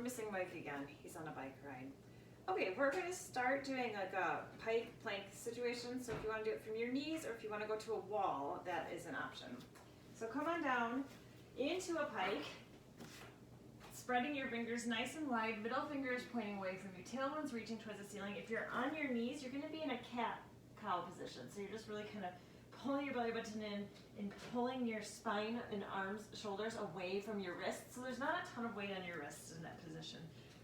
we're missing Mike again. He's on a bike ride. Okay, we're going to start doing like a pike plank situation. So if you want to do it from your knees or if you want to go to a wall, that is an option. So come on down into a pike, spreading your fingers nice and wide, middle finger is pointing away from you, tailbone's reaching towards the ceiling. If you're on your knees, you're going to be in a cat-cow position. So you're just really kind of pulling your belly button in and pulling your spine and arms, shoulders away from your wrists. So there's not a ton of weight on your wrists in that position.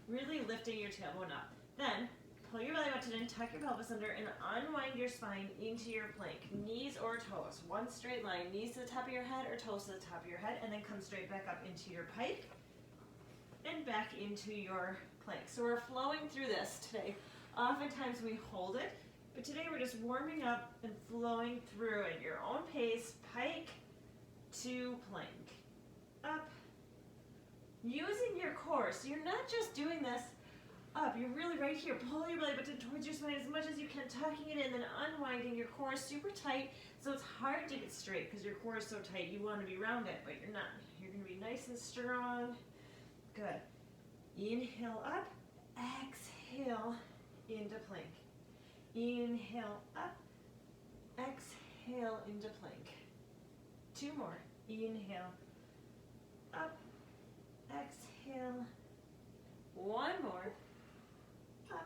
Really lifting your tailbone up. Then pull your belly button in, tuck your pelvis under, and unwind your spine into your plank. Knees or toes, one straight line. Knees to the top of your head or toes to the top of your head, and then come straight back up into your pike and back into your plank. So we're flowing through this today. Oftentimes we hold it, but today we're just warming up and flowing through at your own pace, pike to plank. Up. Using your core, so you're not just doing this up, you're really right here. Pull your belly button towards your spine as much as you can, tucking it in, then unwinding. Your core is super tight, so it's hard to get straight because your core is so tight. You want to be rounded, but you're not. You're going to be nice and strong. Good. Inhale up, exhale into plank. Inhale up, exhale into plank. Two more. Inhale up, exhale. One more. Up.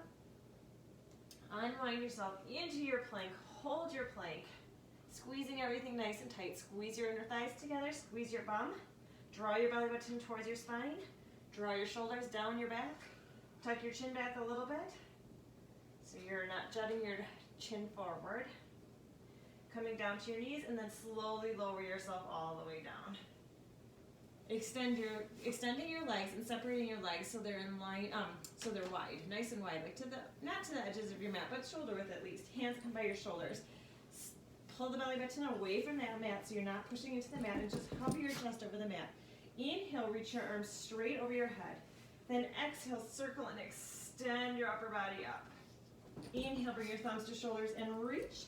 Unwind yourself into your plank. Hold your plank. Squeezing everything nice and tight. Squeeze your inner thighs together. Squeeze your bum. Draw your belly button towards your spine. Draw your shoulders down your back. Tuck your chin back a little bit so you're not jutting your chin forward. Coming down to your knees and then slowly lower yourself all the way down. Extending your legs and separating your legs so they're in line, so they're wide, nice and wide, like not to the edges of your mat, but shoulder width at least. Hands come by your shoulders. Pull the belly button away from that mat so you're not pushing into the mat, and just hover your chest over the mat. Inhale, reach your arms straight over your head. Then exhale, circle and extend your upper body up. Inhale, bring your thumbs to shoulders and reach.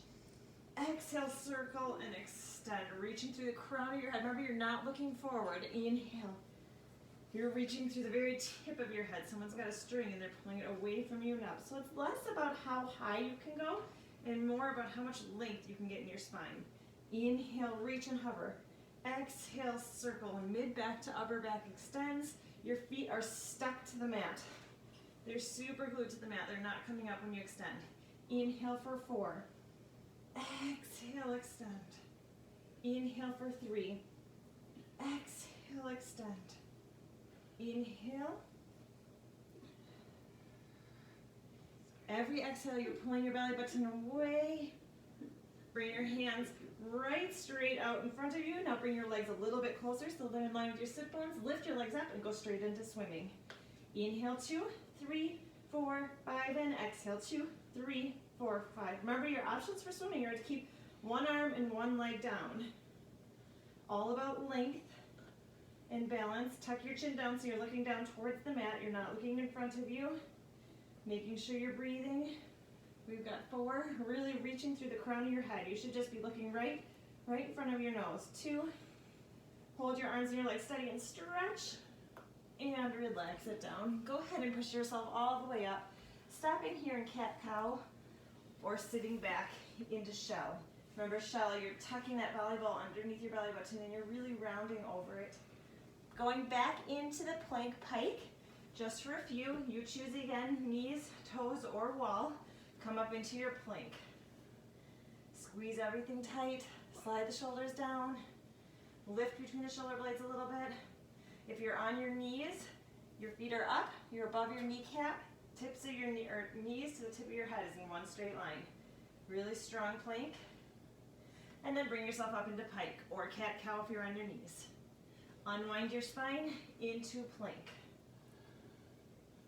Exhale, circle and extend, reaching through the crown of your head. Remember, you're not looking forward. Inhale. You're reaching through the very tip of your head. Someone's got a string and they're pulling it away from you and up. So it's less about how high you can go and more about how much length you can get in your spine. Inhale, reach and hover. Exhale, circle, and mid back to upper back extends. Your feet are stuck to the mat. They're super glued to the mat. They're not coming up when you extend. Inhale for 4. Exhale, extend. Inhale for 3. Exhale, extend. Inhale. Every exhale, you're pulling your belly button away. Bring your hands right straight out in front of you. Now bring your legs a little bit closer so they're in line with your sit bones. Lift your legs up and go straight into swimming. Inhale, 2, 3, 4, 5, and exhale, 2, 3, 4, 5. Remember, your options for swimming are to keep one arm and one leg down. All about length and balance. Tuck your chin down so you're looking down towards the mat. You're not looking in front of you. Making sure you're breathing. We've got 4, really reaching through the crown of your head. You should just be looking right in front of your nose. 2, hold your arms and your legs steady and stretch. And relax it down. Go ahead and push yourself all the way up. Stopping here in cat-cow or sitting back into shell. Remember, shell, you're tucking that belly ball underneath your belly button and you're really rounding over it. Going back into the plank pike, just for a few. You choose again, knees, toes, or wall. Come up into your plank. Squeeze everything tight. Slide the shoulders down. Lift between the shoulder blades a little bit. If you're on your knees, your feet are up. You're above your kneecap. Tips of your knees to the tip of your head is in one straight line. Really strong plank. And then bring yourself up into pike or cat-cow if you're on your knees. Unwind your spine into plank.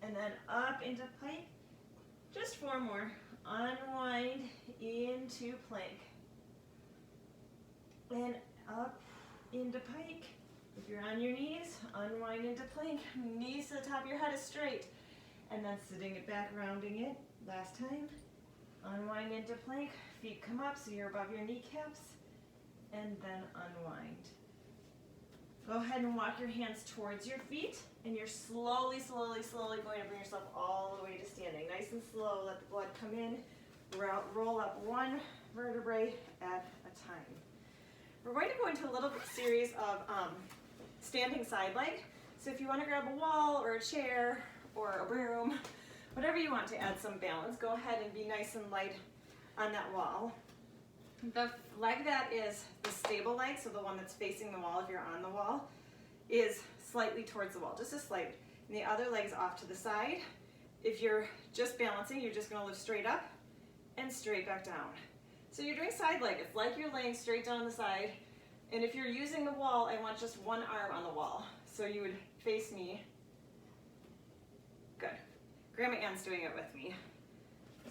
And then up into pike. Just 4 more. Unwind into plank. And up into pike. If you're on your knees, unwind into plank. Knees to the top of your head is straight. And then sitting it back, rounding it. Last time. Unwind into plank. Feet come up so you're above your kneecaps. And then unwind. Go ahead and walk your hands towards your feet, and you're slowly, slowly, slowly going to bring yourself all the way to standing. Nice and slow, let the blood come in, roll up one vertebrae at a time. We're going to go into a little series of standing side leg. So if you want to grab a wall or a chair or a broom, whatever you want to add some balance, go ahead and be nice and light on that wall. The leg that is the stable leg, so the one that's facing the wall if you're on the wall, is slightly towards the wall, just a slight. And the other leg's off to the side. If you're just balancing, you're just going to lift straight up and straight back down. So you're doing side leg. It's like you're laying straight down the side. And if you're using the wall, I want just one arm on the wall. So you would face me. Good. Grandma Ann's doing it with me.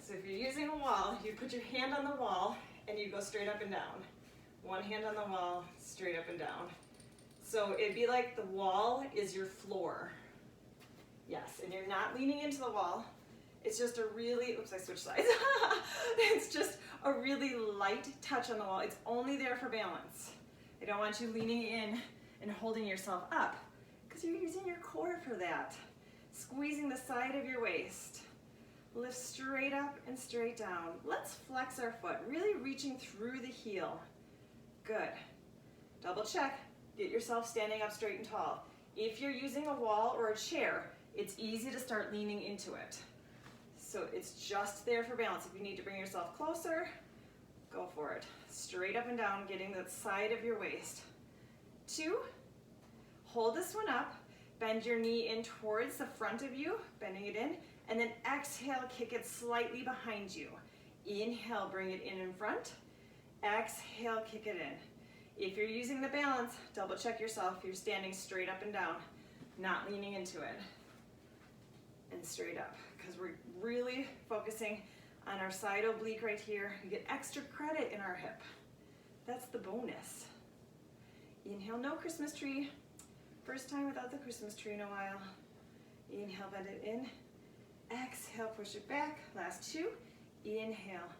So if you're using a wall, you put your hand on the wall and you go straight up and down. One hand on the wall, straight up and down. So it'd be like the wall is your floor. Yes, and you're not leaning into the wall. It's just a really, oops, I switched sides. It's just a really light touch on the wall. It's only there for balance. I don't want you leaning in and holding yourself up because you're using your core for that. Squeezing the side of your waist. Lift straight up and straight down. Let's flex our foot, really reaching through the heel. Good. Double check. Get yourself standing up straight and tall. If you're using a wall or a chair, it's easy to start leaning into it. So it's just there for balance. If you need to bring yourself closer, go for it. Straight up and down, getting the side of your waist. 2. Hold this one up. Bend your knee in towards the front of you, bending it in. And then exhale, kick it slightly behind you. Inhale, bring it in front. Exhale, kick it in. If you're using the balance, double check yourself. You're standing straight up and down, not leaning into it. And straight up, because we're really focusing on our side oblique right here. You get extra credit in our hip. That's the bonus. Inhale, no Christmas tree. First time without the Christmas tree in a while. Inhale, bend it in. Exhale, push it back. Last 2. Inhale.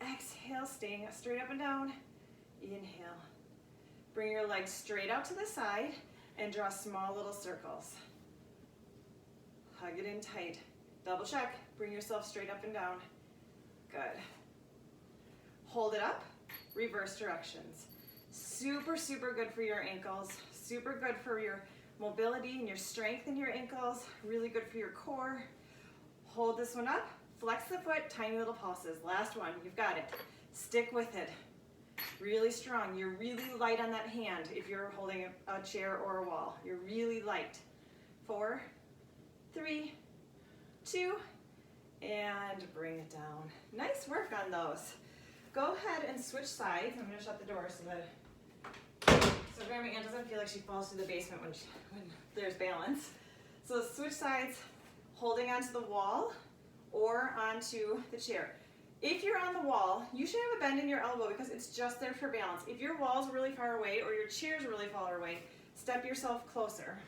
Exhale, staying straight up and down. Inhale. Bring your legs straight out to the side and draw small little circles. Hug it in tight. Double check. Bring yourself straight up and down. Good. Hold it up. Reverse directions. Super, super good for your ankles. Super good for your mobility and your strength in your ankles. Really good for your core. Hold this one up. Flex the foot. Tiny little pulses. Last one. You've got it. Stick with it. Really strong. You're really light on that hand if you're holding a chair or a wall. You're really light. 4, 3, 2, and bring it down. Nice work on those. Go ahead and switch sides. I'm going to shut the door so Grandma Ann doesn't feel like she falls through the basement when there's balance. So switch sides, holding onto the wall or onto the chair. If you're on the wall, you should have a bend in your elbow because it's just there for balance. If your wall's really far away or your chair's really far away, step yourself closer.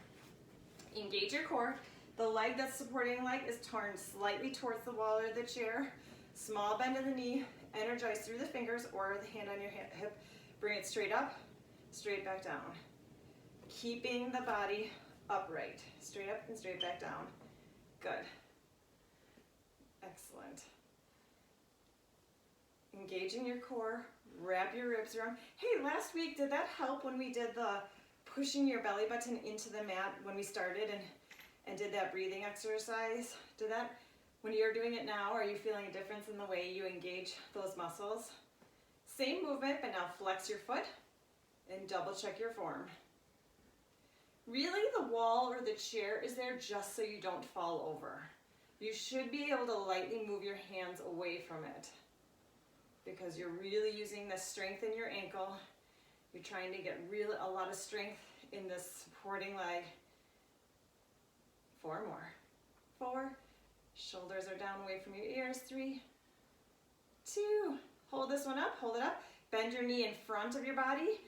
Engage your core. The leg that's supporting the leg is turned slightly towards the wall or the chair. Small bend in the knee. Energize through the fingers or the hand on your hip. Bring it straight up, straight back down. Keeping the body upright. Straight up and straight back down. Good. Excellent. Engaging your core. Wrap your ribs around. Hey, last week, did that help when we did the pushing your belly button into the mat when we started and did that breathing exercise? Did that, when you're doing it now, are you feeling a difference in the way you engage those muscles? Same movement, but now flex your foot and double check your form. Really, the wall or the chair is there just so you don't fall over. You should be able to lightly move your hands away from it because you're really using the strength in your ankle. You're trying to get a lot of strength in this supporting leg. 4 more. 4. Shoulders are down away from your ears. 3, 2. Hold this one up. Hold it up. Bend your knee in front of your body.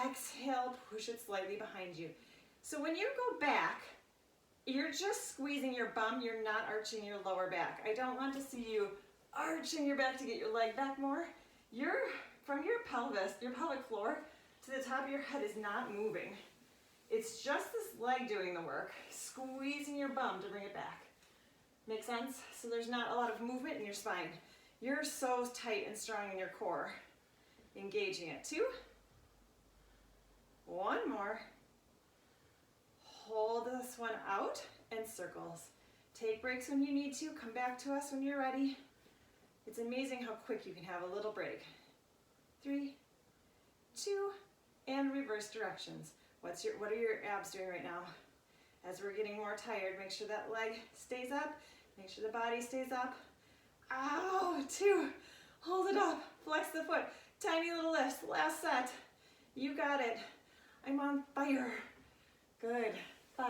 Exhale, push it slightly behind you. So when you go back, you're just squeezing your bum. You're not arching your lower back. I don't want to see you arching your back to get your leg back more. From your pelvis, your pelvic floor, to the top of your head is not moving. It's just this leg doing the work, squeezing your bum to bring it back. Make sense? So there's not a lot of movement in your spine. You're so tight and strong in your core. Engaging it. 2. 1 more. Hold this one out and circles. Take breaks when you need to. Come back to us when you're ready. It's amazing how quick you can have a little break. 3, 2, and reverse directions. What are your abs doing right now? As we're getting more tired, make sure that leg stays up. Make sure the body stays up. Ow, 2, hold it up. Flex the foot. Tiny little lifts. Last set. You got it. I'm on fire. Good. 5,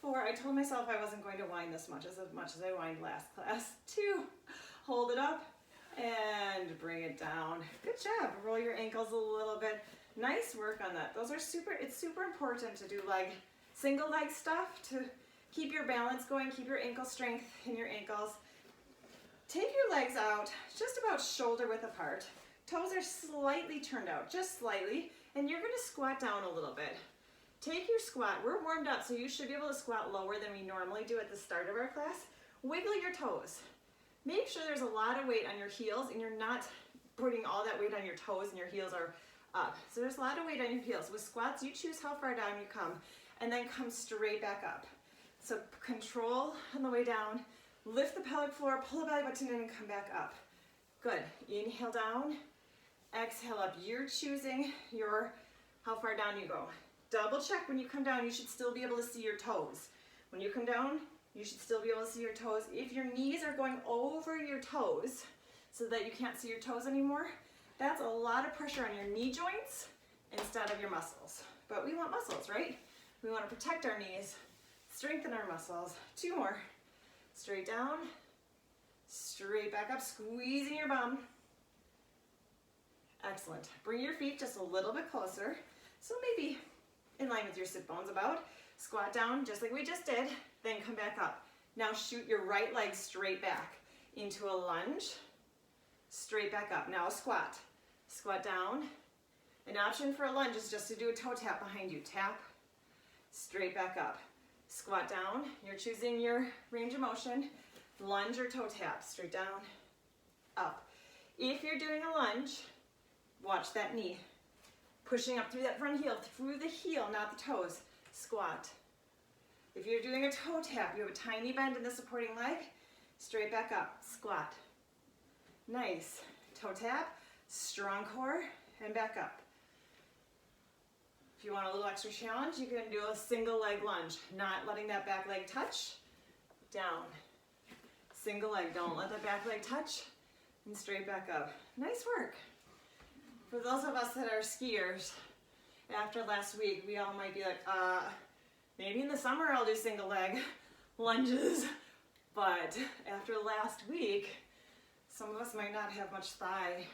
4. I told myself I wasn't going to whine this much as I whined last class. 2, hold it up and bring it down. Good job. Roll your ankles a little bit. Nice work on that. It's super important to do single leg stuff to keep your balance going, keep your ankle strength in your ankles. Take your legs out just about shoulder width apart. Toes are slightly turned out, just slightly, and you're gonna squat down a little bit. Take your squat. We're warmed up, so you should be able to squat lower than we normally do at the start of our class. Wiggle your toes. Make sure there's a lot of weight on your heels and you're not putting all that weight on your toes and your heels are up. So there's a lot of weight on your heels. With squats, you choose how far down you come and then come straight back up. So control on the way down, lift the pelvic floor, pull the belly button in and come back up. Good. Inhale down, exhale up. You're choosing how far down you go. Double check when you come down, you should still be able to see your toes. When you come down, you should still be able to see your toes. If your knees are going over your toes so that you can't see your toes anymore, that's a lot of pressure on your knee joints instead of your muscles. But we want muscles, right? We want to protect our knees, strengthen our muscles. 2 more. Straight down, straight back up, squeezing your bum. Excellent. Bring your feet just a little bit closer. So maybe in line with your sit bones about. Squat down just like we just did, then come back up. Now shoot your right leg straight back into a lunge, straight back up. Now a squat. Squat down. An option for a lunge is just to do a toe tap behind you. Tap, straight back up. Squat down. You're choosing your range of motion. Lunge or toe tap. Straight down, up. If you're doing a lunge, watch that knee. Pushing up through that front heel, through the heel, not the toes. Squat. If you're doing a toe tap, you have a tiny bend in the supporting leg. Straight back up. Squat. Nice. Toe tap, strong core, and back up. If you want a little extra challenge, you can do a single leg lunge, not letting that back leg touch. Down. Single leg, don't let that back leg touch. And straight back up. Nice work. For those of us that are skiers, after last week, we all might be like, maybe in the summer I'll do single leg lunges. But after last week, some of us might not have much thigh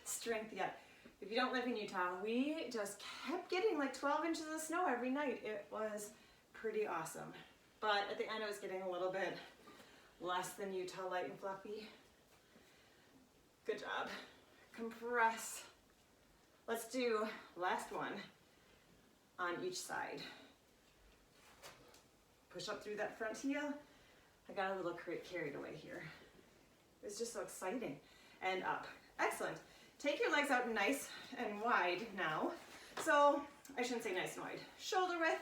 strength yet. If you don't live in Utah, we just kept getting like 12 inches of snow every night. It was pretty awesome. But at the end, it was getting a little bit less than Utah light and fluffy. Good job. Compress. Let's do last one on each side. Push up through that front heel. I got a little carried away here. It was just so exciting. And up. Excellent. Take your legs out nice and wide now. So, I shouldn't say nice and wide. Shoulder width,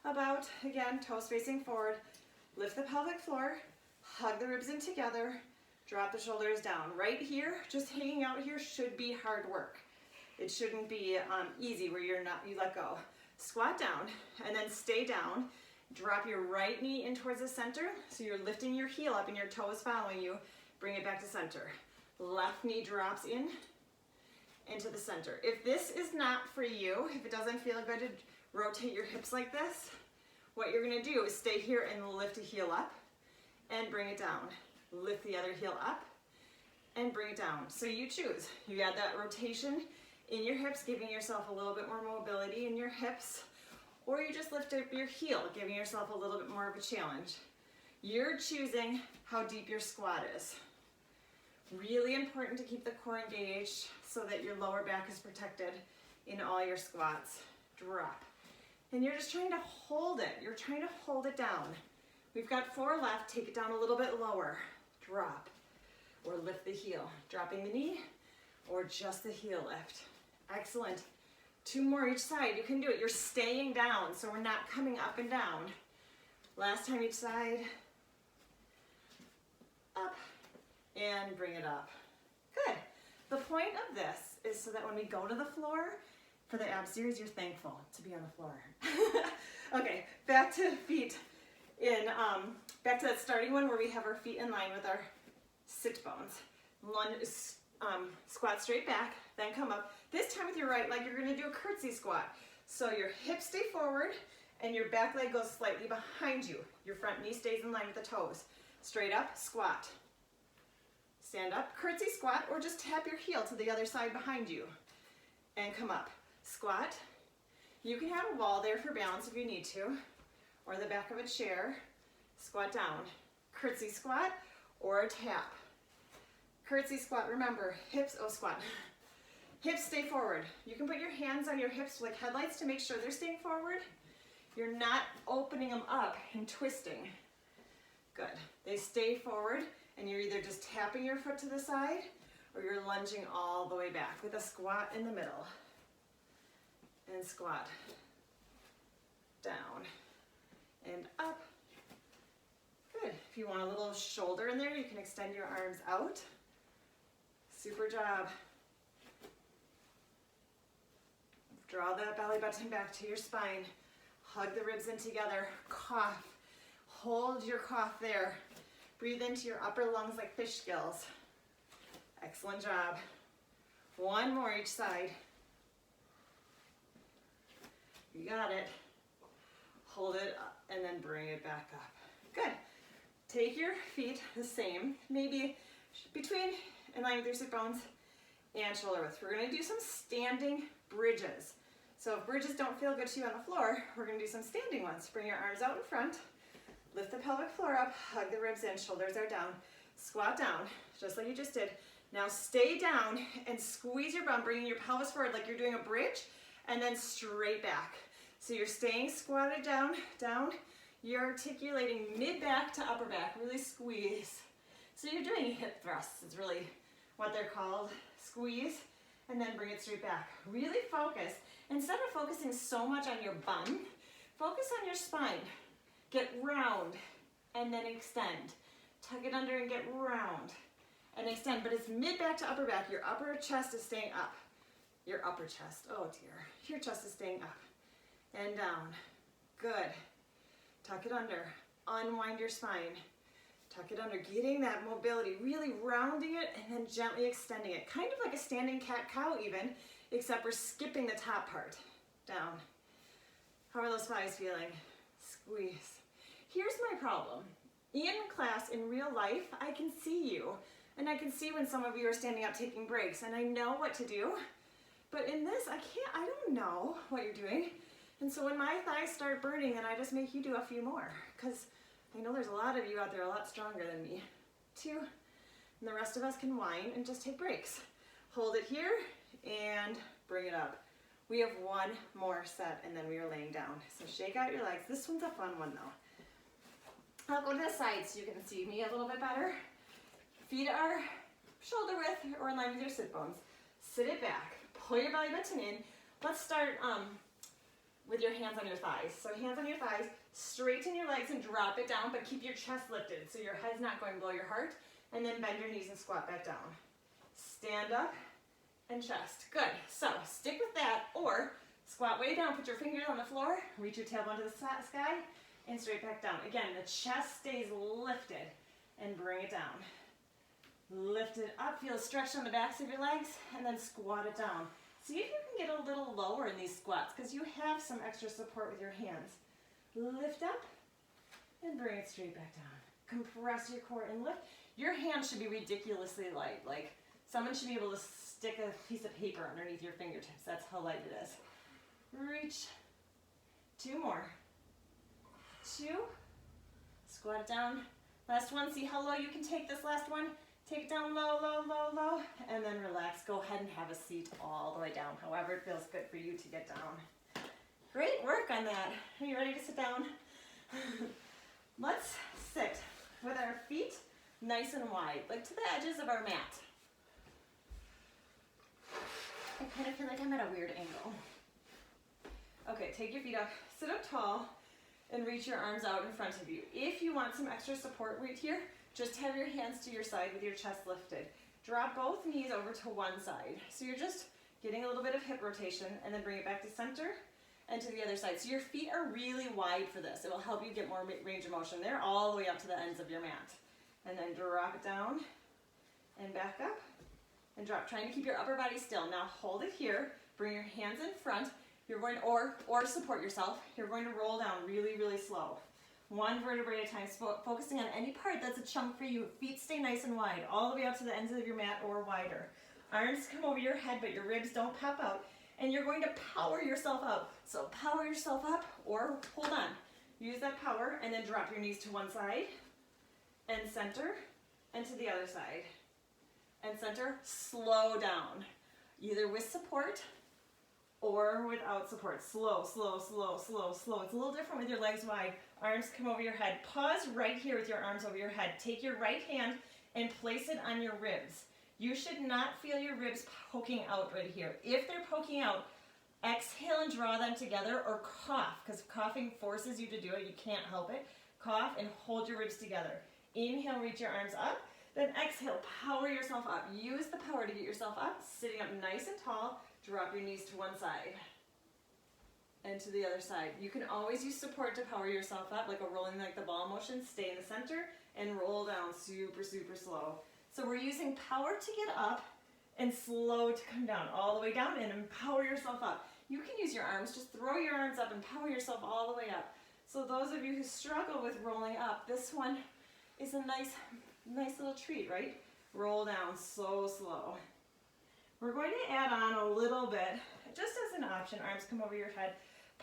about, again, toes facing forward. Lift the pelvic floor, hug the ribs in together, drop the shoulders down. Right here, just hanging out here should be hard work. It shouldn't be easy where you let go. Squat down and then stay down. Drop your right knee in towards the center. So you're lifting your heel up and your toe is following you. Bring it back to center. Left knee drops in into the center. If this is not for you, if it doesn't feel good to rotate your hips like this, what you're gonna do is stay here and lift a heel up and bring it down. Lift the other heel up and bring it down. So you choose. You got that rotation in your hips, giving yourself a little bit more mobility in your hips, or you just lift up your heel, giving yourself a little bit more of a challenge. You're choosing how deep your squat is. Really important to keep the core engaged so that your lower back is protected in all your squats. Drop. And you're just trying to hold it. You're trying to hold it down. We've got 4 left. Take it down a little bit lower. Drop or lift the heel. Dropping the knee or just the heel lift. Excellent. 2 more each side. You can do it. You're staying down, so we're not coming up and down. Last time each side. Up and bring it up. Good. The point of this is so that when we go to the floor, for the ab series, you're thankful to be on the floor. Okay, back to feet in, back to that starting one where we have our feet in line with our sit bones. Lunge, squat straight back, then come up. This time with your right leg, you're gonna do a curtsy squat. So your hips stay forward and your back leg goes slightly behind you. Your front knee stays in line with the toes. Straight up, squat. Stand up, curtsy squat, or just tap your heel to the other side behind you. And come up. Squat. You can have a wall there for balance if you need to, or the back of a chair. Squat down. Curtsy squat or a tap. Curtsy squat, remember, hips, squat. Hips stay forward. You can put your hands on your hips like headlights to make sure they're staying forward. You're not opening them up and twisting. Good. They stay forward, and you're either just tapping your foot to the side or you're lunging all the way back with a squat in the middle. And squat. Down. And up. Good. If you want a little shoulder in there, you can extend your arms out. Super job. Draw that belly button back to your spine. Hug the ribs in together. Cough. Hold your cough there. Breathe into your upper lungs like fish gills. Excellent job. 1 more each side. You got it. Hold it up and then bring it back up. Good. Take your feet the same, maybe between in line with your sit bones and shoulder width. We're going to do some standing bridges. So if bridges don't feel good to you on the floor, we're going to do some standing ones. Bring your arms out in front. Lift the pelvic floor up, hug the ribs in, shoulders are down. Squat down, just like you just did. Now stay down and squeeze your bum, bringing your pelvis forward like you're doing a bridge, and then straight back. So you're staying squatted down, down. You're articulating mid-back to upper back, really squeeze. So you're doing hip thrusts, is really what they're called. Squeeze, and then bring it straight back. Really focus. Instead of focusing so much on your bum, focus on your spine. Get round and then extend. Tuck it under and get round and extend. But it's mid-back to upper back. Your upper chest is staying up. Your upper chest, oh dear. Your chest is staying up and down. Good. Tuck it under. Unwind your spine. Tuck it under. Getting that mobility, really rounding it and then gently extending it. Kind of like a standing cat-cow even, except we're skipping the top part. Down. How are those thighs feeling? Squeeze. Here's my problem. In class, in real life, I can see you. And I can see when some of you are standing up taking breaks. And I know what to do. But in this, I don't know what you're doing. And so when my thighs start burning, then I just make you do a few more. Because I know there's a lot of you out there a lot stronger than me. 2. And the rest of us can whine and just take breaks. Hold it here and bring it up. We have 1 more set and then we are laying down. So shake out your legs. This one's a fun one though. I'll go to the side so you can see me a little bit better. Feet are shoulder width or in line with your sit bones. Sit it back. Pull your belly button in. Let's start with your hands on your thighs. So hands on your thighs, straighten your legs and drop it down, but keep your chest lifted so your head's not going below your heart. And then bend your knees and squat back down. Stand up and chest. Good. So stick with that or squat way down, put your fingers on the floor, reach your tailbone to the sky, and straight back down. Again, the chest stays lifted and bring it down. Lift it up, feel a stretch on the backs of your legs, and then squat it down. See if you can get a little lower in these squats because you have some extra support with your hands. Lift up and bring it straight back down. Compress your core and lift. Your hands should be ridiculously light. Like someone should be able to stick a piece of paper underneath your fingertips. That's how light it is. Reach. 2 more. 2. Squat it down. Last one. See how low you can take this last one? Take it down low, low, low, low, and then relax. Go ahead and have a seat all the way down, however it feels good for you to get down. Great work, on that. Are you ready to sit down? Let's sit with our feet nice and wide, like to the edges of our mat. I kind of feel like I'm at a weird angle. Okay, take your feet up, sit up tall, and reach your arms out in front of you. If you want some extra support right here, just have your hands to your side with your chest lifted. Drop both knees over to one side. So you're just getting a little bit of hip rotation, and then bring it back to center and to the other side. So your feet are really wide for this. It will help you get more range of motion. They're all the way up to the ends of your mat. And then drop it down and back up and drop, trying to keep your upper body still. Now hold it here, bring your hands in front. You're going to, or support yourself. You're going to roll down really, really slow. One vertebrae at a time, focusing on any part that's a chunk for you. Feet stay nice and wide, all the way up to the ends of your mat or wider. Arms come over your head, but your ribs don't pop out. And you're going to power yourself up. So power yourself up, or hold on. Use that power, and then drop your knees to one side, and center, and to the other side. And center, slow down. Either with support, or without support. Slow, slow, slow, slow, slow. It's a little different with your legs wide. Arms come over your head. Pause right here with your arms over your head. Take your right hand and place it on your ribs. You should not feel your ribs poking out right here. If they're poking out, exhale and draw them together, or cough, because coughing forces you to do it. You can't help it. Cough and hold your ribs together. Inhale, reach your arms up. Then exhale, power yourself up. Use the power to get yourself up, sitting up nice and tall. Drop your knees to one side and to the other side. You can always use support to power yourself up, like a rolling like the ball motion. Stay in the center and roll down super, super slow. So we're using power to get up and slow to come down, all the way down, and empower yourself up. You can use your arms, just throw your arms up and power yourself all the way up. So those of you who struggle with rolling up, this one is a nice little treat, right? Roll down so slow. We're going to add on a little bit, just as an option. Arms come over your head.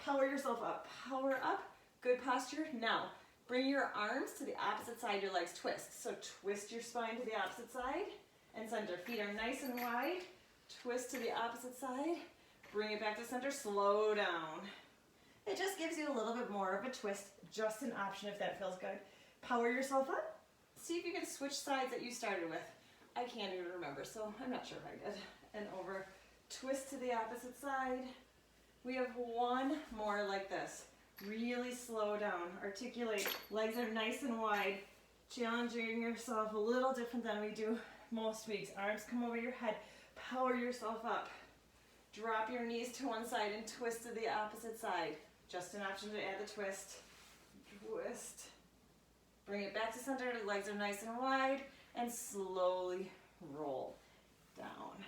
Power yourself up. Power up. Good posture. Now, bring your arms to the opposite side. Your legs twist. So twist your spine to the opposite side and center. Feet are nice and wide. Twist to the opposite side. Bring it back to center. Slow down. It just gives you a little bit more of a twist. Just an option if that feels good. Power yourself up. See if you can switch sides that you started with. I can't even remember, so I'm not sure if I did. And over. Twist to the opposite side. We have one more like this. Really slow down. Articulate. Legs are nice and wide. Challenging yourself a little different than we do most weeks. Arms come over your head. Power yourself up. Drop your knees to one side and twist to the opposite side. Just an option to add the twist. Twist. Bring it back to center. The legs are nice and wide. And slowly roll down.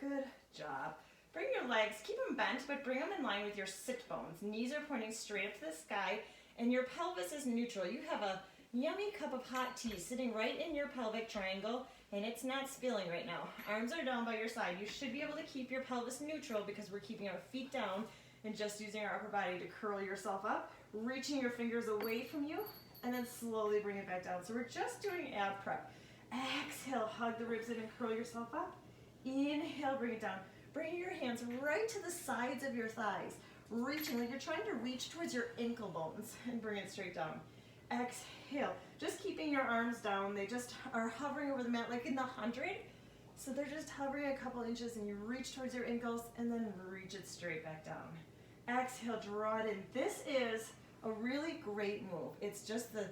Good job. Bring your legs, keep them bent, but bring them in line with your sit bones. Knees are pointing straight up to the sky, and your pelvis is neutral. You have a yummy cup of hot tea sitting right in your pelvic triangle, and it's not spilling right now. Arms are down by your side. You should be able to keep your pelvis neutral because we're keeping our feet down and just using our upper body to curl yourself up, reaching your fingers away from you, and then slowly bring it back down. So we're just doing ab prep. Exhale, hug the ribs in and curl yourself up. Inhale, bring it down. Bring your hands right to the sides of your thighs, reaching like you're trying to reach towards your ankle bones and bring it straight down. Exhale, just keeping your arms down. They just are hovering over the mat like in the 100. So they're just hovering a couple inches and you reach towards your ankles and then reach it straight back down. Exhale, draw it in. This is a really great move. It's just the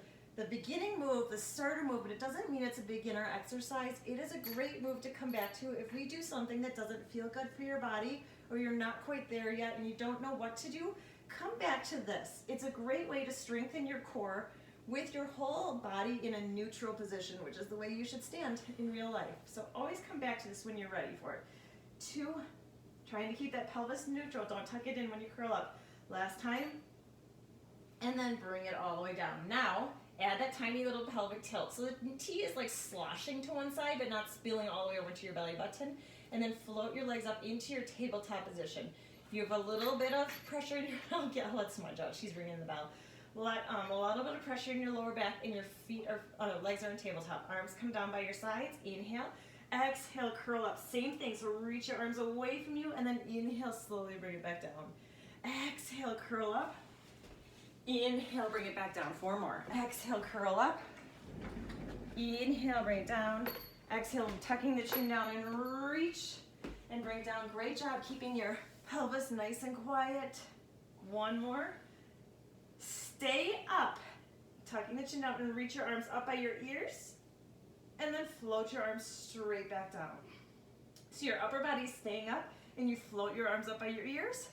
beginning move, the starter move, but it doesn't mean it's a beginner exercise. It is a great move to come back to if we do something that doesn't feel good for your body or you're not quite there yet and you don't know what to do. Come back to this. It's a great way to strengthen your core with your whole body in a neutral position, which is the way you should stand in real life. So always come back to this when you're ready for it. 2, trying to keep that pelvis neutral. Don't tuck it in when you curl up. Last time. And then bring it all the way down. Now, add that tiny little pelvic tilt. So the T is like sloshing to one side, but not spilling all the way over to your belly button. And then float your legs up into your tabletop position. You have a little bit of pressure in your, I'll let Smudge out, she's ringing the bell. A little bit of pressure in your lower back and your feet are, legs are in tabletop. Arms come down by your sides, inhale. Exhale, curl up, same thing. So reach your arms away from you and then inhale, slowly bring it back down. Exhale. Exhale, curl up. Inhale, bring it back down. 4 more. Exhale, curl up. Inhale, bring it down. Exhale, tucking the chin down and reach and bring it down. Great job keeping your pelvis nice and quiet. 1 more. Stay up. Tucking the chin down and reach your arms up by your ears. And then float your arms straight back down. So your upper body's staying up and you float your arms up by your ears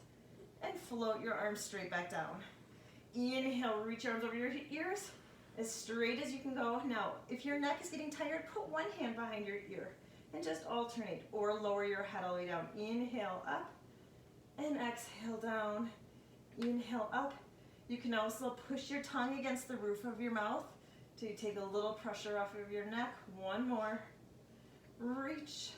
and float your arms straight back down. Inhale, reach your arms over your ears as straight as you can go. Now, if your neck is getting tired, put one hand behind your ear and just alternate or lower your head all the way down. Inhale up and exhale down. Inhale up. You can also push your tongue against the roof of your mouth to take a little pressure off of your neck. 1 more. Reach.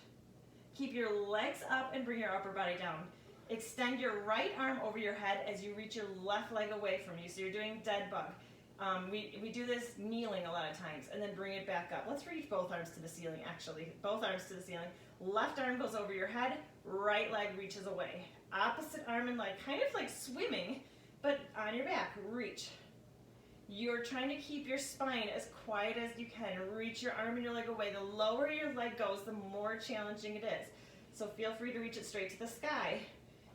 Keep your legs up and bring your upper body down. Extend your right arm over your head as you reach your left leg away from you. So you're doing dead bug. We do this kneeling a lot of times, and then bring it back up. Let's reach both arms to the ceiling, actually. Both arms to the ceiling. Left arm goes over your head, right leg reaches away. Opposite arm and leg, kind of like swimming, but on your back, reach. You're trying to keep your spine as quiet as you can. Reach your arm and your leg away. The lower your leg goes, the more challenging it is. So feel free to reach it straight to the sky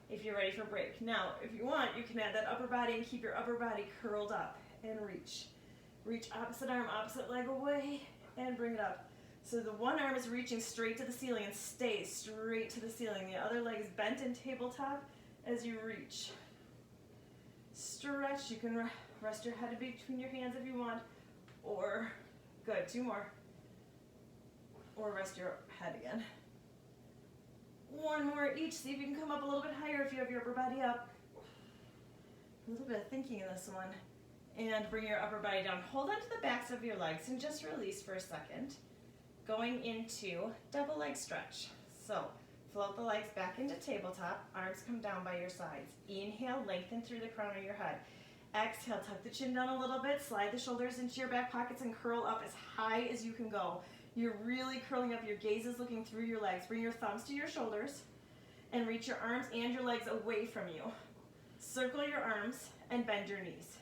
if you're ready for break. Now, if you want, you can add that upper body and keep your upper body curled up and reach. Reach opposite arm, opposite leg away, and bring it up. So the one arm is reaching straight to the ceiling and stay straight to the ceiling. The other leg is bent in tabletop as you reach. Stretch. You can rest your head between your hands if you want, or good, 2 more. Or rest your head again. 1 more each. See if you can come up a little bit higher if you have your upper body up. A little bit of thinking in this one. And bring your upper body down. Hold onto the backs of your legs and just release for a second. Going into double leg stretch. So float the legs back into tabletop. Arms come down by your sides. Inhale, lengthen through the crown of your head. Exhale, tuck the chin down a little bit. Slide the shoulders into your back pockets and curl up as high as you can go. You're really curling up. Your gaze is looking through your legs. Bring your thumbs to your shoulders and reach your arms and your legs away from you. Circle your arms and bend your knees.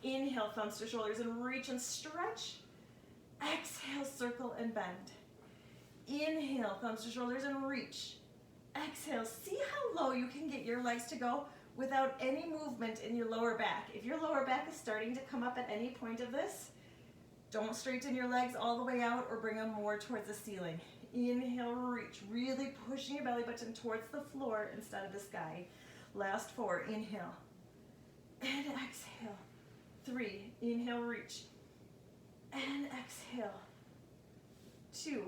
Inhale, thumbs to shoulders and reach and stretch. Exhale, circle and bend. Inhale, thumbs to shoulders and reach. Exhale, see how low you can get your legs to go without any movement in your lower back. If your lower back is starting to come up at any point of this, don't straighten your legs all the way out or bring them more towards the ceiling. Inhale, reach, really pushing your belly button towards the floor instead of the sky. Last 4, inhale and exhale. 3, inhale, reach, and exhale. 2.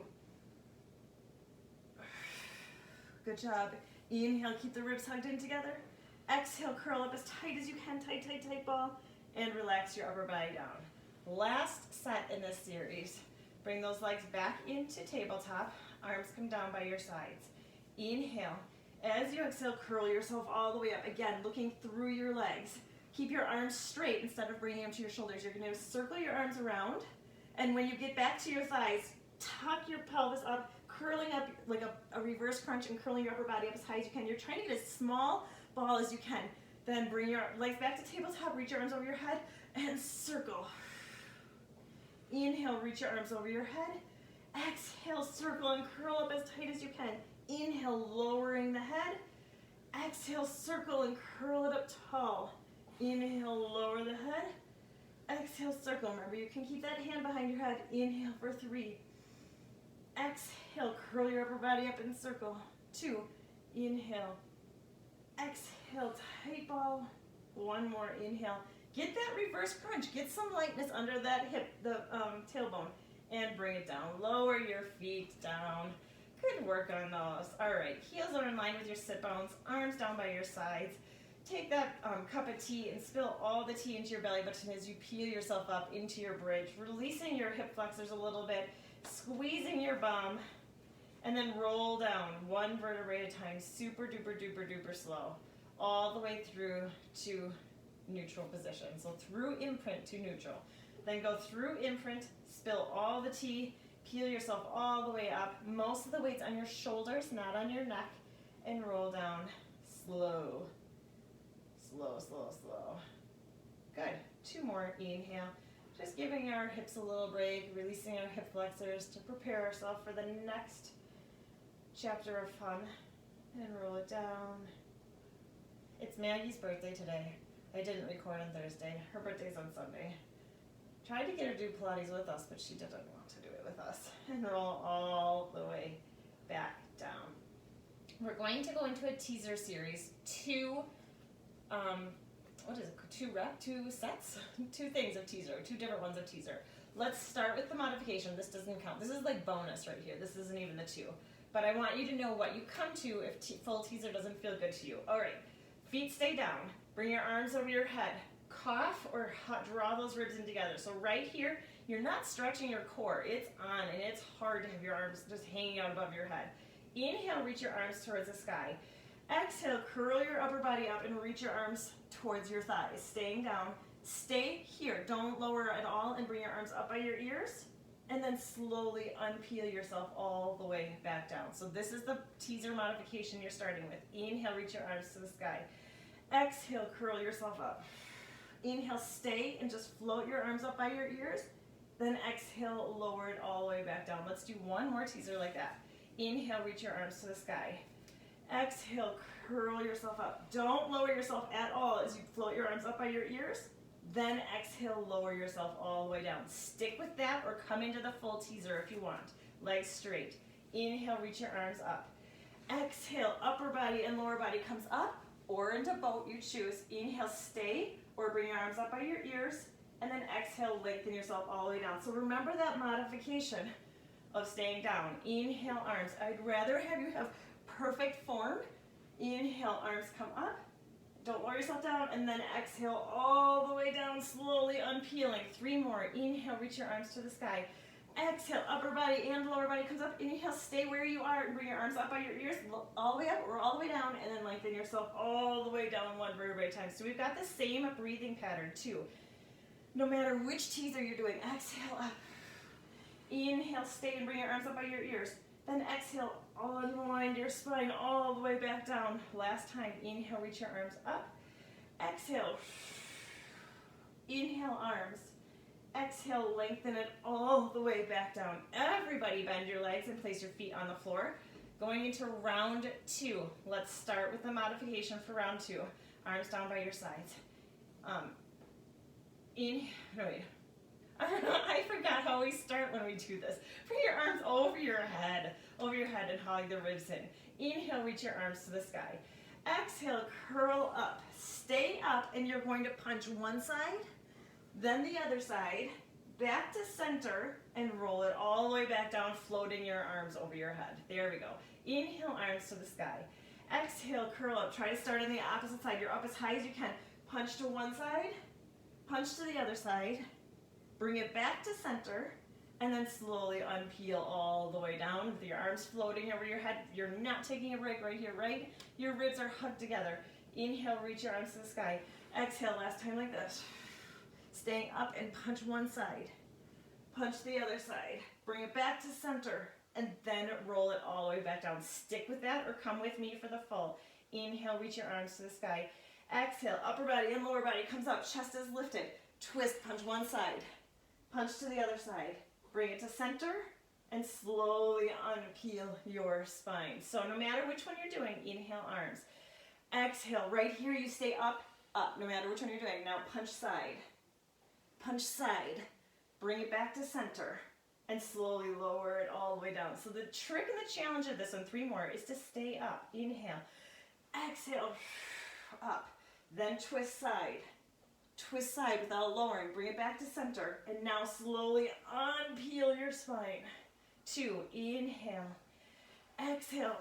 Good job. Inhale, keep the ribs hugged in together. Exhale, curl up as tight as you can, tight, tight, tight ball, and relax your upper body down. Last set in this series. Bring those legs back into tabletop. Arms come down by your sides. Inhale. As you exhale, curl yourself all the way up. Again, looking through your legs. Keep your arms straight instead of bringing them to your shoulders. You're going to circle your arms around, and when you get back to your thighs, tuck your pelvis up, curling up like a reverse crunch and curling your upper body up as high as you can. You're trying to get as small ball as you can. Then bring your legs back to tabletop, reach your arms over your head, and circle. Inhale, reach your arms over your head. Exhale, circle and curl up as tight as you can. Inhale, lowering the head. Exhale, circle and curl it up tall. Inhale, lower the head. Exhale, circle. Remember, you can keep that hand behind your head. Inhale for 3. Exhale, curl your upper body up and circle. 2. Inhale. Exhale, tight ball. 1 more. Inhale. Get that reverse crunch. Get some lightness under that hip, the tailbone, and bring it down. Lower your feet down. Good work on those. All right, heels are in line with your sit bones. Arms down by your sides. Take that cup of tea and spill all the tea into your belly button as you peel yourself up into your bridge, releasing your hip flexors a little bit, squeezing your bum, and then roll down 1 vertebrae at a time, super duper duper duper slow, all the way through to neutral position. So through imprint to neutral. Then go through imprint, spill all the tea, peel yourself all the way up, most of the weight's on your shoulders, not on your neck, and roll down slow. slow, slow, slow. Good. 2 more. Inhale. Just giving our hips a little break, releasing our hip flexors to prepare ourselves for the next chapter of fun. And roll it down. It's Maggie's birthday today. I didn't record on Thursday. Her birthday's on Sunday. Tried to get her to do Pilates with us, but she didn't want to do it with us. And roll all the way back down. We're going to go into a teaser series. 2 sets? 2 things of teaser, 2 different ones of teaser. Let's start with the modification. This doesn't count. This is like bonus right here. This isn't even the 2. But I want you to know what you come to if full teaser doesn't feel good to you. All right, feet stay down. Bring your arms over your head. Cough or draw those ribs in together. So right here, you're not stretching your core. It's on, and it's hard to have your arms just hanging out above your head. Inhale, reach your arms towards the sky. Exhale, curl your upper body up and reach your arms towards your thighs. Staying down. Stay here. Don't lower at all and bring your arms up by your ears. And then slowly unpeel yourself all the way back down. So this is the teaser modification you're starting with. Inhale, reach your arms to the sky. Exhale, curl yourself up. Inhale, stay and just float your arms up by your ears. Then exhale, lower it all the way back down. Let's do 1 more teaser like that. Inhale, reach your arms to the sky. Exhale, curl yourself up. Don't lower yourself at all as you float your arms up by your ears. Then exhale, lower yourself all the way down. Stick with that or come into the full teaser if you want. Legs straight. Inhale, reach your arms up. Exhale, upper body and lower body comes up or into boat, you choose. Inhale, stay or bring your arms up by your ears. And then exhale, lengthen yourself all the way down. So remember that modification of staying down. Inhale, arms. I'd rather have you have perfect form. Inhale, arms come up. Don't lower yourself down, and then exhale all the way down, slowly unpeeling. 3 more. Inhale, reach your arms to the sky. Exhale, upper body and lower body comes up. Inhale, stay where you are and bring your arms up by your ears, all the way up or all the way down, and then lengthen yourself all the way down 1 vertebrae at a time. So we've got the same breathing pattern too. No matter which teaser you're doing, exhale up. Inhale, stay and bring your arms up by your ears. Then exhale, unwind your spine all the way back down. Last time, inhale, reach your arms up. Exhale, inhale, arms. Exhale, lengthen it all the way back down. Everybody bend your legs and place your feet on the floor. Going into round 2. Let's start with the modification for round 2. Arms down by your sides. I forgot how we start when we do this. Bring your arms over your head and hug the ribs in. Inhale, reach your arms to the sky. Exhale, curl up. Stay up, and you're going to punch one side, then the other side, back to center, and roll it all the way back down, floating your arms over your head. There we go. Inhale, arms to the sky. Exhale, curl up. Try to start on the opposite side. You're up as high as you can. Punch to one side, punch to the other side, bring it back to center, and then slowly unpeel all the way down with your arms floating over your head. You're not taking a break right here, right? Your ribs are hugged together. Inhale, reach your arms to the sky. Exhale, last time like this. Staying up and punch one side. Punch the other side. Bring it back to center, and then roll it all the way back down. Stick with that or come with me for the full. Inhale, reach your arms to the sky. Exhale, upper body and lower body comes up. Chest is lifted. Twist, punch one side. Punch to the other side. Bring it to center and slowly unpeel your spine. So no matter which one you're doing, inhale, arms. Exhale, right here you stay up, up, no matter which one you're doing. Now punch side. Punch side. Bring it back to center and slowly lower it all the way down. So the trick and the challenge of this one, 3 more, is to stay up. Inhale. Exhale, up. Then twist side. Twist side without lowering. Bring it back to center. And now slowly unpeel your spine. 2. Inhale. Exhale.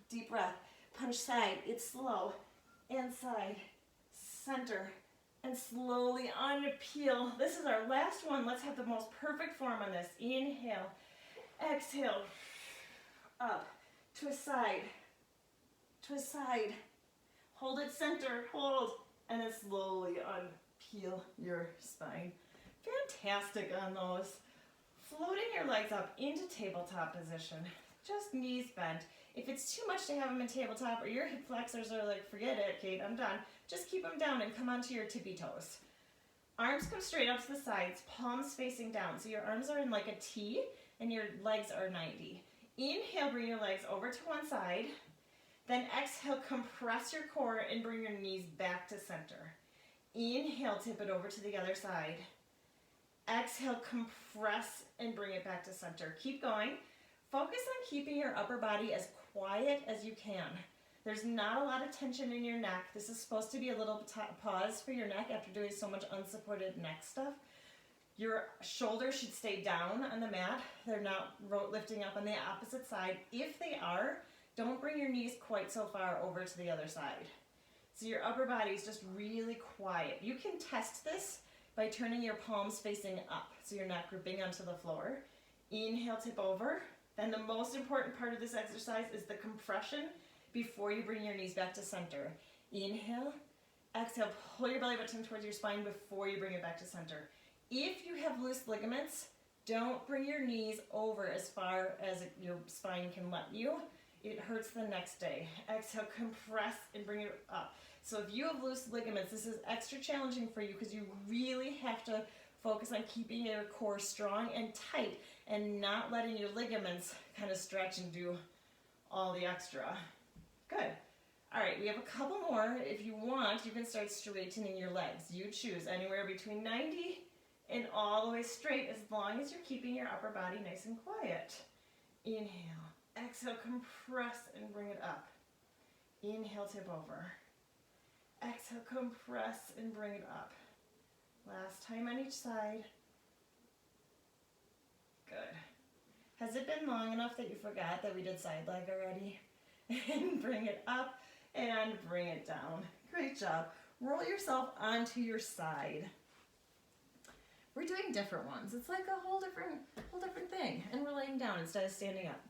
Deep breath. Punch side. It's slow. And side. Center. And slowly unpeel. This is our last one. Let's have the most perfect form on this. Inhale. Exhale. Up. Twist side. Twist side. Hold it center. Hold. And then slowly unpeel your spine. Fantastic on those. Floating your legs up into tabletop position. Just knees bent. If it's too much to have them in tabletop or your hip flexors are like, forget it, Kate, I'm done, just keep them down and come onto your tippy toes. Arms come straight up to the sides, palms facing down. So your arms are in like a T and your legs are 90. Inhale, bring your legs over to one side. Then exhale, compress your core and bring your knees back to center. Inhale, tip it over to the other side. Exhale, compress and bring it back to center. Keep going. Focus on keeping your upper body as quiet as you can. There's not a lot of tension in your neck. This is supposed to be a little pause for your neck after doing so much unsupported neck stuff. Your shoulders should stay down on the mat. They're not lifting up on the opposite side. If they are, don't bring your knees quite so far over to the other side. So your upper body is just really quiet. You can test this by turning your palms facing up, so you're not gripping onto the floor. Inhale, tip over. Then the most important part of this exercise is the compression before you bring your knees back to center. Inhale, exhale, pull your belly button towards your spine before you bring it back to center. If you have loose ligaments, don't bring your knees over as far as your spine can let you. It hurts the next day. Exhale, compress and bring it up. So if you have loose ligaments, this is extra challenging for you because you really have to focus on keeping your core strong and tight and not letting your ligaments kind of stretch and do all the extra. Good. All right, we have a couple more. If you want, you can start straightening your legs. You choose anywhere between 90 and all the way straight as long as you're keeping your upper body nice and quiet. Inhale, exhale, compress and bring it up. Inhale, tip over. Exhale, compress and bring it up. Last time on each side. Good. Has it been long enough that you forgot that we did side leg already? And bring it up and bring it down. Great job. Roll yourself onto your side. We're doing different ones. It's like a whole different thing. And we're laying down instead of standing up.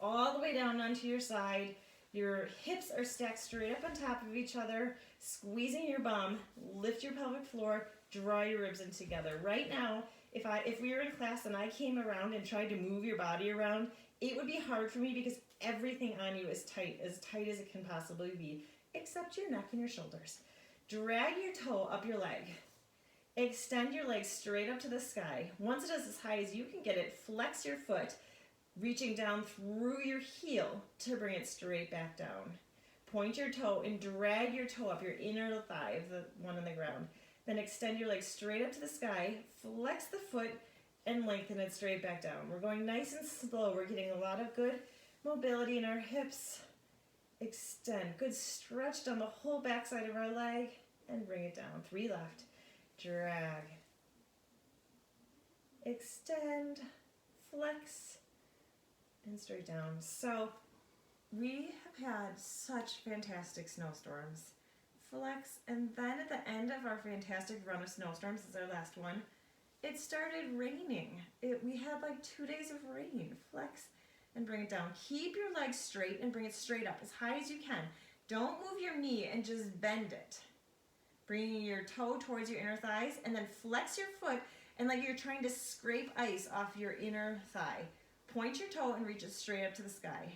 All the way down onto your side. Your hips are stacked straight up on top of each other, squeezing your bum, lift your pelvic floor, draw your ribs in together. Right now, if we were in class and I came around and tried to move your body around, it would be hard for me because everything on you is tight as it can possibly be, except your neck and your shoulders. Drag your toe up your leg. Extend your leg straight up to the sky. Once it is as high as you can get it, flex your foot, reaching down through your heel to bring it straight back down. Point your toe and drag your toe up your inner thigh, the one on the ground. Then extend your leg straight up to the sky, flex the foot, and lengthen it straight back down. We're going nice and slow. We're getting a lot of good mobility in our hips. Extend. Good stretch down the whole backside of our leg, and bring it down. 3 left. Drag. Extend. Flex. And straight down. So we have had such fantastic snowstorms. Flex, and then at the end of our fantastic run of snowstorms, this is our last one, it started raining. We had like 2 days of rain. Flex and bring it down. Keep your legs straight and bring it straight up as high as you can. Don't move your knee and just bend it. Bringing your toe towards your inner thighs and then flex your foot and like you're trying to scrape ice off your inner thigh. Point your toe and reach it straight up to the sky.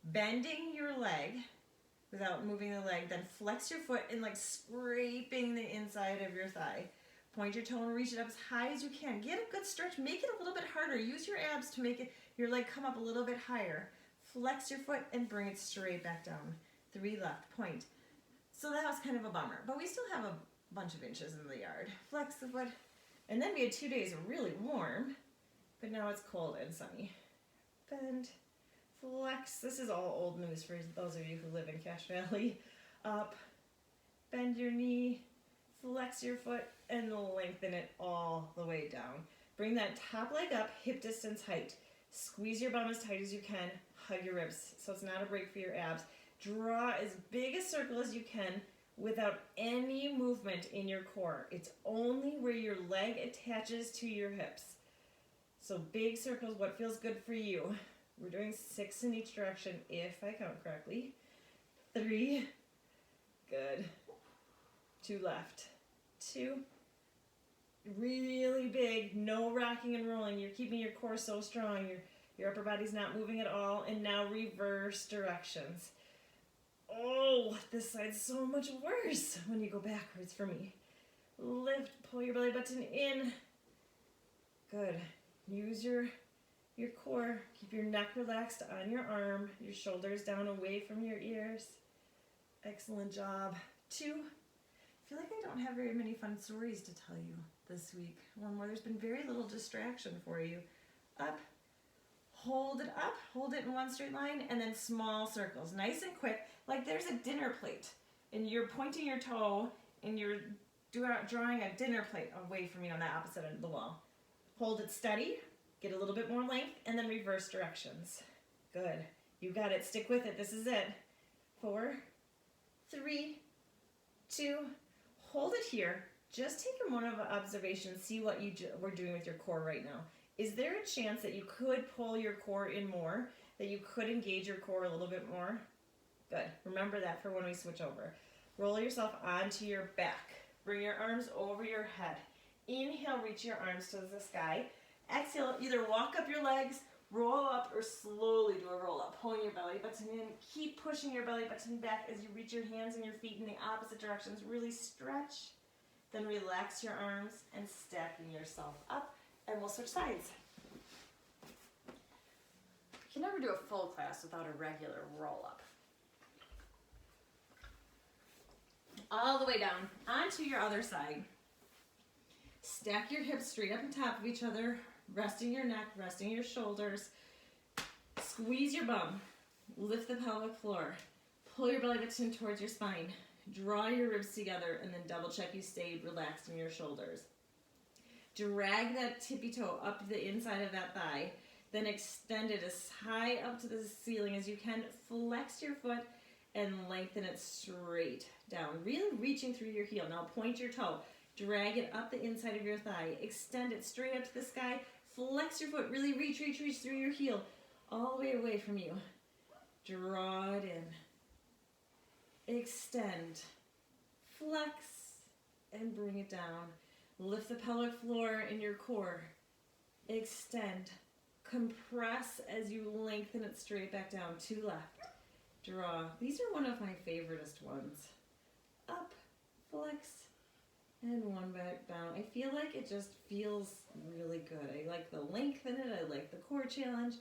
Bending your leg without moving the leg, then flex your foot and like scraping the inside of your thigh. Point your toe and reach it up as high as you can. Get a good stretch. Make it a little bit harder. Use your abs to make your leg come up a little bit higher. Flex your foot and bring it straight back down. 3 left. Point. So that was kind of a bummer, but we still have a bunch of inches in the yard. Flex the foot. And then we had 2 days of really warm, but now it's cold and sunny. Bend. Flex. This is all old news for those of you who live in Cache Valley. Up. Bend your knee. Flex your foot and lengthen it all the way down. Bring that top leg up, hip distance height. Squeeze your bum as tight as you can. Hug your ribs so it's not a break for your abs. Draw as big a circle as you can without any movement in your core. It's only where your leg attaches to your hips. So big circles, what feels good for you. We're doing 6 in each direction if I count correctly. 3. Good. 2 left. 2. Really big. No rocking and rolling. You're keeping your core so strong. Your upper body's not moving at all. And now reverse directions. Oh, this side's so much worse when you go backwards for me. Lift, pull your belly button in. Good. Use your core. Keep your neck relaxed on your arm. Your shoulders down away from your ears. Excellent job. 2. I feel like I don't have very many fun stories to tell you this week. One where there's been very little distraction for you. Up. Hold it in one straight line, and then small circles, nice and quick, like there's a dinner plate, and you're pointing your toe, and you're drawing a dinner plate away from you on the opposite end of the wall. Hold it steady, get a little bit more length, and then reverse directions. Good. You got it. Stick with it. This is it. 4, 3, 2, hold it here. Just take a moment of observation, see what we're doing with your core right now. Is there a chance that you could pull your core in more, that you could engage your core a little bit more? Good. Remember that for when we switch over. Roll yourself onto your back. Bring your arms over your head. Inhale, reach your arms to the sky. Exhale, either walk up your legs, roll up, or slowly do a roll up. Pulling your belly button in. Keep pushing your belly button back as you reach your hands and your feet in the opposite directions. Really stretch. Then relax your arms and stacking yourself up. And we'll switch sides. You can never do a full class without a regular roll up. All the way down onto your other side. Stack your hips straight up on top of each other, resting your neck, resting your shoulders. Squeeze your bum. Lift the pelvic floor. Pull your belly button towards your spine. Draw your ribs together, and then double check you stayed relaxed in your shoulders. Drag that tippy toe up the inside of that thigh, then extend it as high up to the ceiling as you can. Flex your foot and lengthen it straight down, really reaching through your heel. Now point your toe, drag it up the inside of your thigh, extend it straight up to the sky, flex your foot, really reach through your heel, all the way away from you. Draw it in, extend, flex, and bring it down. Lift the pelvic floor in your core. Extend. Compress as you lengthen it straight back down. 2 left. Draw. These are one of my favoriteest ones. Up, flex, and 1 back down. I feel like it just feels really good. I like the length in it. I like the core challenge.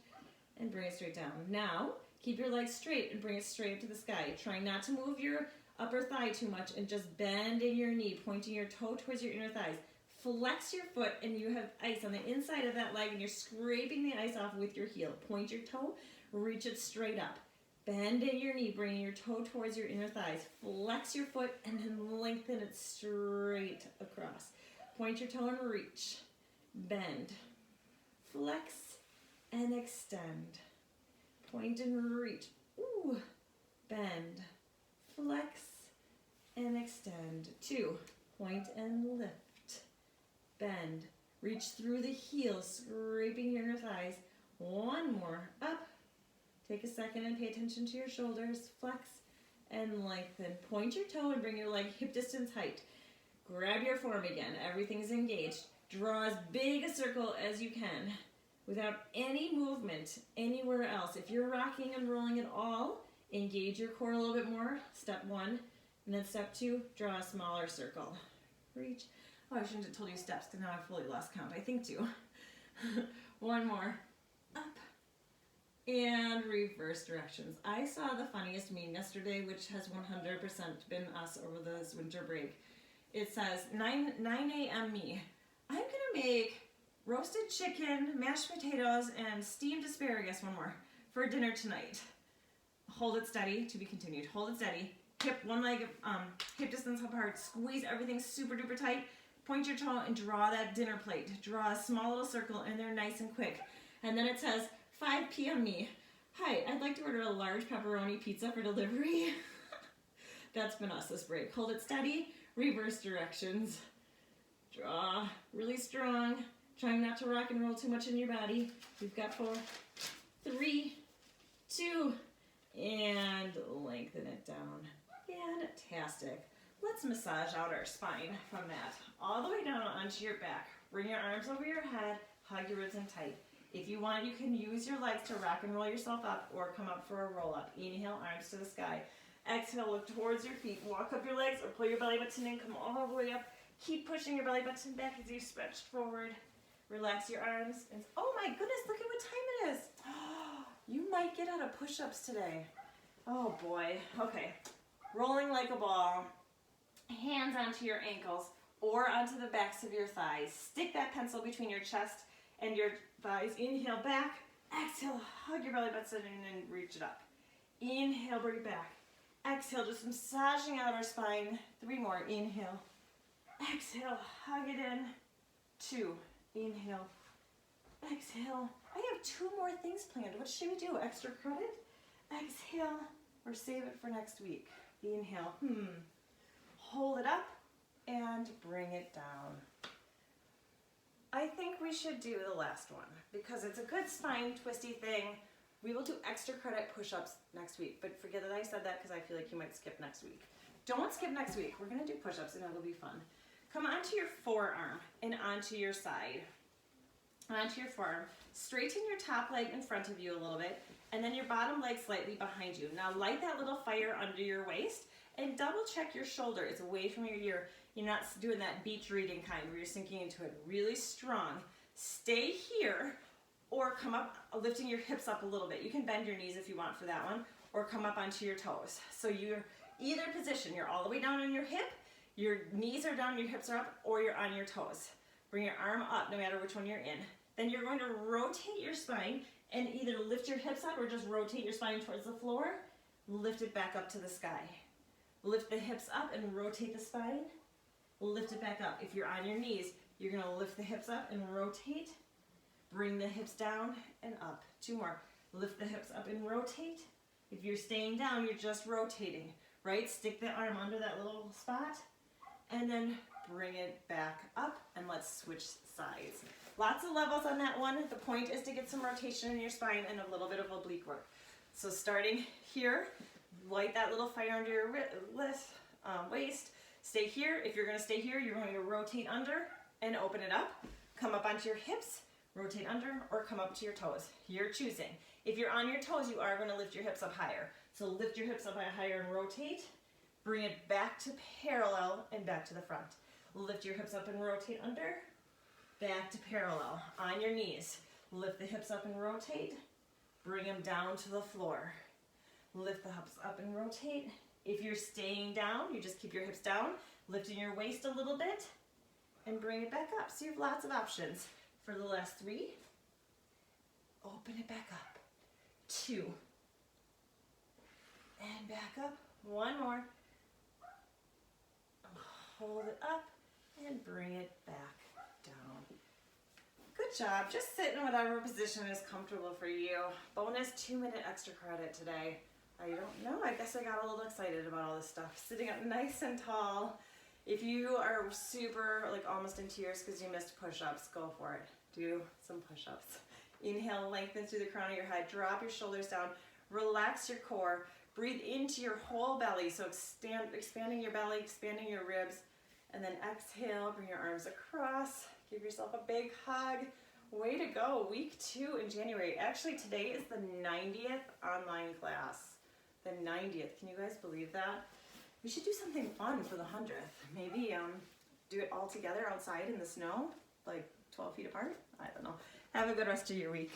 And bring it straight down. Now, keep your legs straight and bring it straight up to the sky. Try not to move your upper thigh too much and just bend in your knee, pointing your toe towards your inner thighs. Flex your foot and you have ice on the inside of that leg and you're scraping the ice off with your heel. Point your toe, reach it straight up. Bend in your knee, bringing your toe towards your inner thighs. Flex your foot and then lengthen it straight across. Point your toe and reach. Bend. Flex and extend. Point and reach. Ooh. Bend. Flex and extend. 2. Point and lift. Bend. Reach through the heels, scraping your inner thighs. 1 more. Up. Take a second and pay attention to your shoulders. Flex and lengthen. Point your toe and bring your leg hip distance height. Grab your form again. Everything's engaged. Draw as big a circle as you can without any movement anywhere else. If you're rocking and rolling at all, engage your core a little bit more. Step 1. And then step 2, draw a smaller circle. Reach. Oh, I shouldn't have told you steps because now I've fully lost count. I think 2. 1 more. Up. And reverse directions. I saw the funniest meme yesterday, which has 100% been us over this winter break. It says, 9 a.m. me. I'm going to make roasted chicken, mashed potatoes, and steamed asparagus, 1 more, for dinner tonight. Hold it steady, to be continued. Hold it steady. Hip, 1 leg, hip distance apart. Squeeze everything super duper tight. Point your toe and draw that dinner plate. Draw a small little circle in there nice and quick. And then it says, 5 p.m. me. Hi, I'd like to order a large pepperoni pizza for delivery. That's been us this break. Hold it steady. Reverse directions. Draw really strong. Trying not to rock and roll too much in your body. We've got 4, 3, 2, and lengthen it down. Fantastic. Let's massage out our spine from that. All the way down onto your back. Bring your arms over your head. Hug your ribs in tight. If you want, you can use your legs to rock and roll yourself up or come up for a roll up. Inhale, arms to the sky. Exhale, look towards your feet. Walk up your legs or pull your belly button in. Come all the way up. Keep pushing your belly button back as you stretch forward. Relax your arms. And, oh my goodness, look at what time it is. You might get out of push-ups today. Oh boy. Okay. Rolling like a ball. Hands onto your ankles or onto the backs of your thighs. Stick that pencil between your chest and your thighs. Inhale, back. Exhale, hug your belly button in and reach it up. Inhale, bring it back. Exhale, just massaging out our spine. 3 more. Inhale. Exhale, hug it in. 2. Inhale. Exhale. I have 2 more things planned. What should we do? Extra credit? Exhale, or save it for next week. Inhale. Hold it up and bring it down. I think we should do the last one because it's a good spine twisty thing. We will do extra credit push-ups next week, but forget that I said that because I feel like you might skip next week. Don't skip next week. We're going to do push-ups and it'll be fun. Come onto your forearm and onto your side. Onto your forearm. Straighten your top leg in front of you a little bit and then your bottom leg slightly behind you. Now light that little fire under your waist and double check your shoulder. It's away from your ear. You're not doing that beach reading kind where you're sinking into it really strong. Stay here or come up, lifting your hips up a little bit. You can bend your knees if you want for that one or come up onto your toes. So you're either position. You're all the way down on your hip, your knees are down, your hips are up, or you're on your toes. Bring your arm up no matter which one you're in. Then you're going to rotate your spine and either lift your hips up or just rotate your spine towards the floor. Lift it back up to the sky. Lift the hips up and rotate the spine. Lift it back up. If you're on your knees, you're going to lift the hips up and rotate. Bring the hips down and up. 2 more. Lift the hips up and rotate. If you're staying down, you're just rotating, right? Stick the arm under that little spot and then bring it back up and let's switch sides. Lots of levels on that one. The point is to get some rotation in your spine and a little bit of oblique work. So starting here, light that little fire under your waist. Stay here. If you're going to stay here, you're going to rotate under and open it up. Come up onto your hips, rotate under, or come up to your toes. You're choosing. If you're on your toes, you are going to lift your hips up higher. So lift your hips up higher and rotate. Bring it back to parallel and back to the front. Lift your hips up and rotate under, back to parallel. On your knees, lift the hips up and rotate. Bring them down to the floor. Lift the hips up and rotate. If you're staying down, you just keep your hips down, lifting your waist a little bit, and bring it back up. So you have lots of options. For the last 3, open it back up. 2, and back up. 1 more. Hold it up and bring it back down. Good job. Just sit in whatever position is comfortable for you. Bonus 2-minute extra credit today. I don't know. I guess I got a little excited about all this stuff. Sitting up nice and tall. If you are super, like almost in tears because you missed push-ups, go for it. Do some push-ups. Inhale, lengthen through the crown of your head. Drop your shoulders down. Relax your core. Breathe into your whole belly. So expanding your belly, expanding your ribs. And then exhale, bring your arms across. Give yourself a big hug. Way to go. Week 2 in January. Actually, today is the 90th online class. The 90th. Can you guys believe that? We should do something fun for the 100th. Maybe do it all together outside in the snow, like 12 feet apart. I don't know. Have a good rest of your week.